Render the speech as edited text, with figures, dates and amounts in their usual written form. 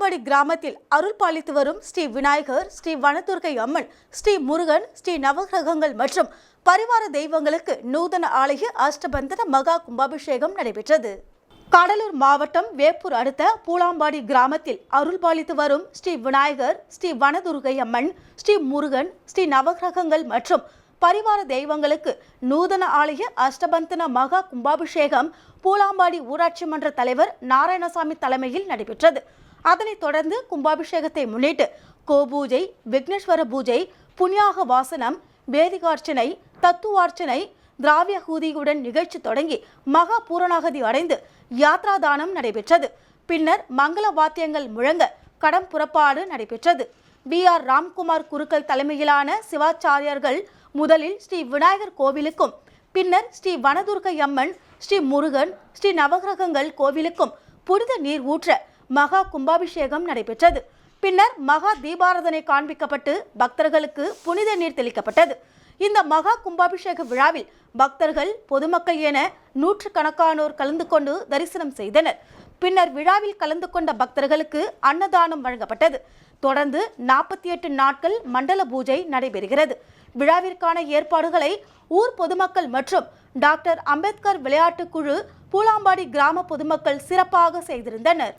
பூலாம்பாடி கிராமத்தில் அருள் பாலித்து வரும் ஸ்ரீ விநாயகர், ஸ்ரீ வனதுர்க்கை அம்மன், ஸ்ரீ முருகன், ஸ்ரீ நவகிரகங்கள் மற்றும் பரிவார தெய்வங்களுக்கு நூதன ஆலய அஷ்டபந்தன மகா கும்பாபிஷேகம் நடைபெற்றது. கடலூர் மாவட்டம் வேப்பூர் அடுத்த பூலாம்பாடி கிராமத்தில் அருள் பாலித்து வரும் ஸ்ரீ விநாயகர், ஸ்ரீ வனதுர்க்கை அம்மன், ஸ்ரீ முருகன், ஸ்ரீ நவகிரகங்கள் மற்றும் பரிவார தெய்வங்களுக்கு நூதன ஆலய அஷ்டபந்தன மகா கும்பாபிஷேகம் பூலாம்பாடி ஊராட்சி மன்ற தலைவர் நாராயணசாமி தலைமையில் நடைபெற்றது. அதனைத் தொடர்ந்து கும்பாபிஷேகத்தை முன்னிட்டு கோபூஜை, விக்னேஸ்வர பூஜை, புண்ணியாக வாசனம், வேதிகார்ச்சனை, தத்துவார்ச்சனை, திராவிய ஹூதியுடன் நிகழ்ச்சி தொடங்கி மகா பூரணாகதி அடைந்து யாத்ராதானம் நடைபெற்றது. பின்னர் மங்கள வாத்தியங்கள் முழங்க கடம் புறப்பாடு நடைபெற்றது. B.R. ராம்குமார் குருக்கள் தலைமையிலான சிவாச்சாரியர்கள் முதலில் ஸ்ரீ விநாயகர் கோவிலுக்கும், பின்னர் ஸ்ரீ வனதுர்க்கை அம்மன், ஸ்ரீ முருகன், ஸ்ரீ நவகிரகங்கள் கோவிலுக்கும் புனித நீர் ஊற்ற மகா கும்பாபிஷேகம் நடைபெற்றது. பின்னர் மகா தீபாராதனை காண்பிக்கப்பட்டு பக்தர்களுக்கு புனித நீர் தெளிக்கப்பட்டது. இந்த மகா கும்பாபிஷேக விழாவில் பக்தர்கள், பொதுமக்கள் என நூற்றுக்கணக்கானோர் கலந்து கொண்டு தரிசனம் செய்தனர். பின்னர் விழாவில் கலந்து கொண்ட பக்தர்களுக்கு அன்னதானம் வழங்கப்பட்டது. தொடர்ந்து 48 நாட்கள் மண்டல பூஜை நடைபெறுகிறது. விழாவிற்கான ஏற்பாடுகளை ஊர் பொதுமக்கள் மற்றும் டாக்டர் அம்பேத்கர் விளையாட்டுக் குழு, பூலாம்பாடி கிராம பொதுமக்கள் சிறப்பாக செய்திருந்தனர்.